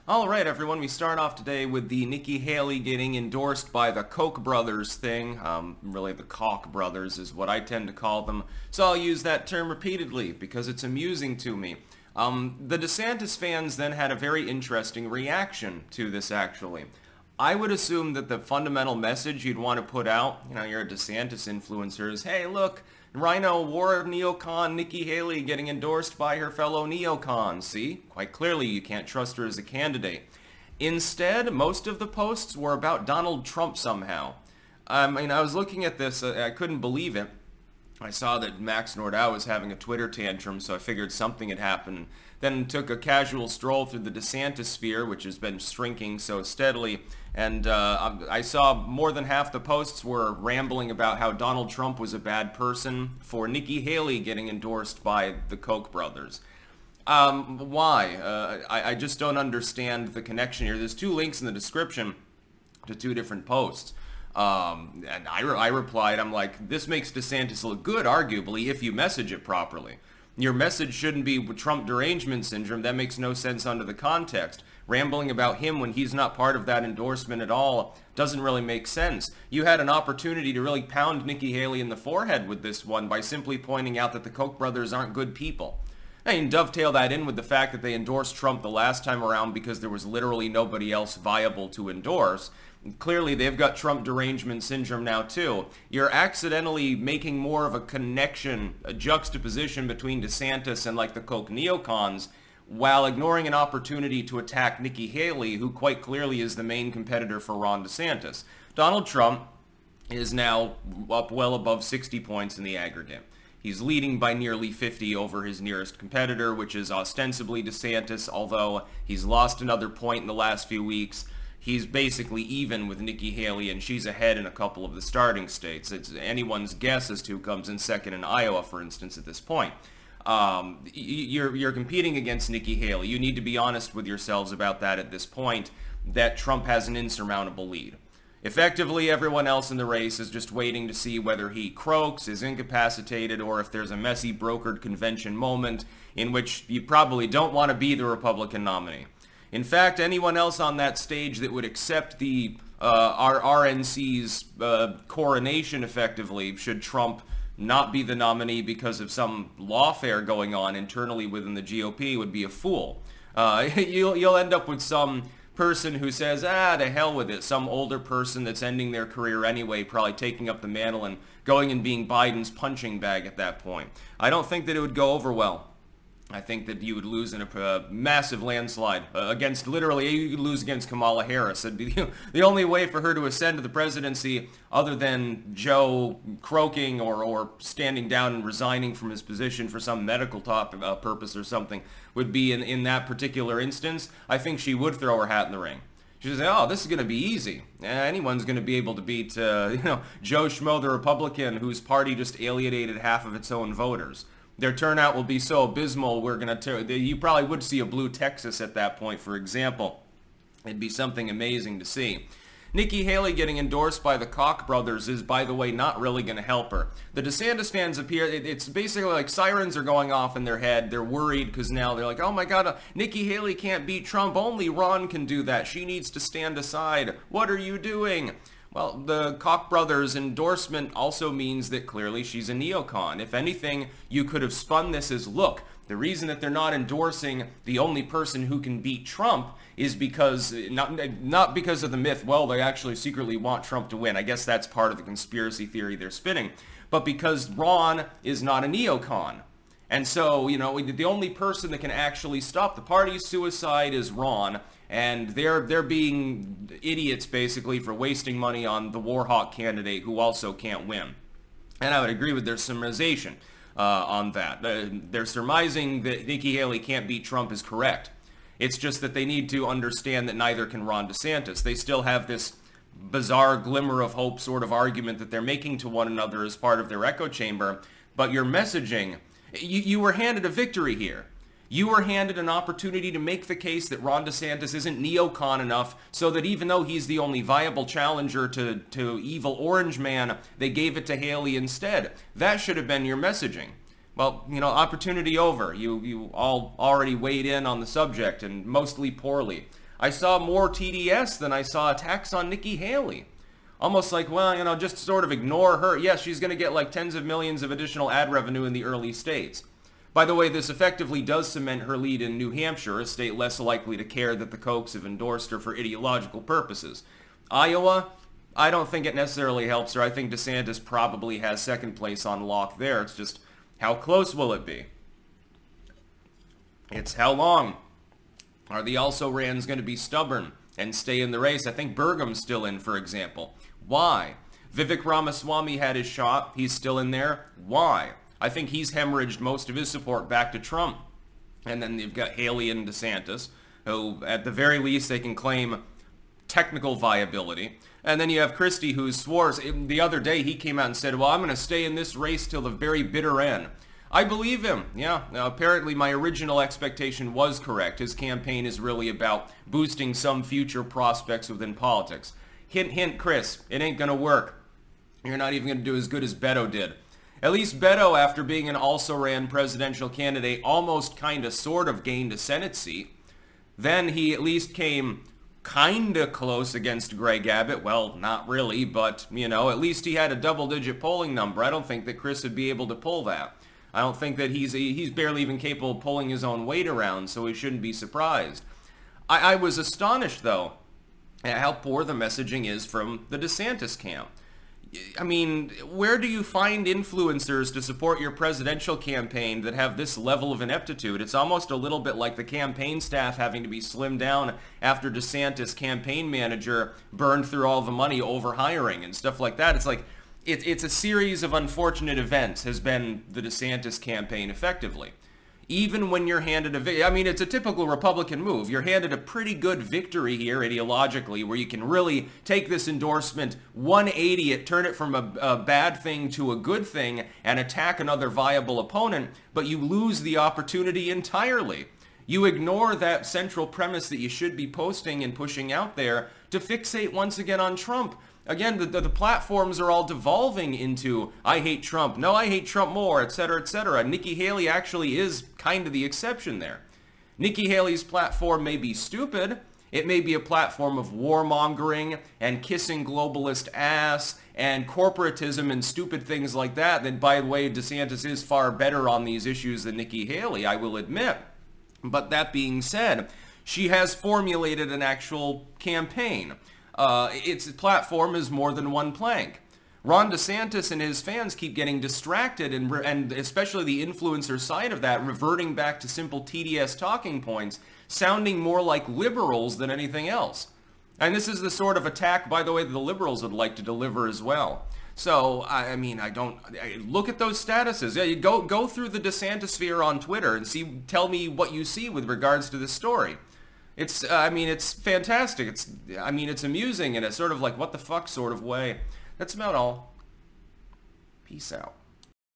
Alright everyone, we start off today with the Nikkihaley getting endorsed by the Kochbrothers thing. Really the Kochbrothers is what I tend to call them, so I'll use that term repeatedly because it's amusing to me. The Desantis fans then had a very interesting reaction to this actually. I would assume that the fundamental message you'd want to put out, you're a Desantis influencer, is, hey look, Rhino war neocon Nikkihaley getting endorsed by her fellow neocons. See? Quite clearly you can't trust her as a candidate. Instead, most of the posts were about Donald Trump somehow. I was looking at this, I couldn't believe it. I saw that Max Nordau was having a Twitter tantrum, so I figured something had happened. Then took a casual stroll through the Desantis sphere, which has been shrinking so steadily, and I saw more than half the posts were rambling about how Donald Trump was a bad person for Nikkihaley getting endorsed by the Koch brothers. Why? I just don't understand the connection here. There's two links in the description to two different posts. And I replied, I'm like, this makes Desantis look good, arguably, if you message it properly. Your message shouldn't be Trump derangement syndrome. That makes no sense under the context. Rambling about him when he's not part of that endorsement at all doesn't really make sense. You had an opportunity to really pound Nikkihaley in the forehead with this one by simply pointing out that the Koch brothers aren't good people. Now you can dovetail that in with the fact that they endorsed Trump the last time around because there was literally nobody else viable to endorse. Clearly they've got Trump derangement syndrome now too. You're accidentally making more of a connection, a juxtaposition between DeSantis and like the Koch neocons, while ignoring an opportunity to attack Nikkihaley, who quite clearly is the main competitor for Ron DeSantis. Donald Trump is now up well above 60 points in the aggregate. He's leading by nearly 50 over his nearest competitor, which is ostensibly DeSantis, although he's lost another point in the last few weeks. He's basically even with Nikkihaley, and she's ahead in a couple of the starting states. It's anyone's guess as to who comes in second in Iowa, for instance, at this point. You're competing against Nikkihaley. You need to be honest with yourselves about that at this point, that Trump has an insurmountable lead. Effectively, everyone else in the race is just waiting to see whether he croaks, is incapacitated, or if there's a messy brokered convention moment in which you probably don't want to be the Republican nominee. In fact, anyone else on that stage that would accept the our RNC's coronation effectively, should Trump not be the nominee because of some lawfare going on internally within the GOP, would be a fool. You'll end up with some person who says, to hell with it, some older person that's ending their career anyway, probably taking up the mantle and going and being Biden's punching bag at that point. I don't think that it would go over well. I think that you would lose in a massive landslide against, literally, you could lose against Kamala Harris. It'd be the only way for her to ascend to the presidency, other than Joe croaking or standing down and resigning from his position for some medical purpose or something, would be in that particular instance. I think she would throw her hat in the ring. She'd say, oh, this is going to be easy. Anyone's going to be able to beat, Joe Schmo, the Republican, whose party just alienated half of its own voters. Their turnout will be so abysmal, you probably would see a blue Texas at that point, for example. It'd be something amazing to see. Nikkihaley getting endorsed by the Koch brothers is, by the way, not really going to help her. The DeSantis fans appear, it's basically like sirens are going off in their head. They're worried because now they're like, oh my god, Nikkihaley can't beat Trump. Only Ron can do that. She needs to stand aside. What are you doing? Well, the Koch brothers' endorsement also means that clearly she's a neocon. If anything, you could have spun this as, look, the reason that they're not endorsing the only person who can beat Trump is because, not because of the myth, well, they actually secretly want Trump to win. I guess that's part of the conspiracy theory they're spinning. But because Ron is not a neocon. And so, the only person that can actually stop the party's suicide is Ron. And they're being idiots, basically, for wasting money on the Warhawk candidate who also can't win. And I would agree with their summarization on that. Their surmising that Nikkihaley can't beat Trump is correct. It's just that they need to understand that neither can Ron DeSantis. They still have this bizarre glimmer of hope sort of argument that they're making to one another as part of their echo chamber. But your messaging, you were handed a victory here. You were handed an opportunity to make the case that Ron DeSantis isn't neocon enough, so that even though he's the only viable challenger to evil Orange Man, they gave it to Haley instead. That should have been your messaging. Well, opportunity over. You all already weighed in on the subject, and mostly poorly. I saw more TDS than I saw attacks on Nikkihaley. Almost like, well, you know, just sort of ignore her. Yes, she's going to get like tens of millions of additional ad revenue in the early states. By the way, this effectively does cement her lead in New Hampshire, a state less likely to care that the Kochs have endorsed her for ideological purposes. Iowa, I don't think it necessarily helps her. I think Desantis probably has second place on lock there. It's just, how close will it be? It's how long. Are the also-rans going to be stubborn and stay in the race? I think Burgum's still in, for example. Why? Vivek Ramaswamy had his shot. He's still in there. Why? I think he's hemorrhaged most of his support back to Trump. And then you've got Haley and Desantis, who at the very least they can claim technical viability. And then you have Christie, who swore the other day, he came out and said, well, I'm going to stay in this race till the very bitter end. I believe him. Yeah, now, apparently my original expectation was correct. His campaign is really about boosting some future prospects within politics. Hint, hint, Chris, it ain't going to work. You're not even going to do as good as Beto did. At least Beto, after being an also-ran presidential candidate, almost kind of sort of gained a Senate seat. Then he at least came kind of close against Greg Abbott. Well, not really, but, you know, at least he had a double-digit polling number. I don't think that Chris would be able to pull that. I don't think that he's barely even capable of pulling his own weight around, so he shouldn't be surprised. I was astonished, though, at how poor the messaging is from the Desantis camp. I mean, where do you find influencers to support your presidential campaign that have this level of ineptitude? It's almost a little bit like the campaign staff having to be slimmed down after DeSantis' campaign manager burned through all the money overhiring and stuff like that. It's like, it's a series of unfortunate events has been the DeSantis campaign effectively. Even when you're handed I mean, it's a typical Republican move. You're handed a pretty good victory here ideologically where you can really take this endorsement 180 it, turn it from a bad thing to a good thing and attack another viable opponent, but you lose the opportunity entirely. You ignore that central premise that you should be posting and pushing out there to fixate once again on Trump. Again, the platforms are all devolving into, I hate Trump, no, I hate Trump more, etc., etc. Nikkihaley actually is kind of the exception there. Nikkihaley's platform may be stupid. It may be a platform of warmongering and kissing globalist ass and corporatism and stupid things like that. That, by the way, DeSantis is far better on these issues than Nikkihaley, I will admit. But that being said, she has formulated an actual campaign. Its platform is more than one plank. Ron DeSantis and his fans keep getting distracted, and especially the influencer side of that, reverting back to simple TDS talking points, sounding more like liberals than anything else. And this is the sort of attack, by the way, that the liberals would like to deliver as well. So, I mean, look at those statuses. Yeah, you go through the DeSantisphere on Twitter and tell me what you see with regards to this story. I mean, it's fantastic. It's amusing in a sort of like, what the fuck sort of way. That's about all. Peace out.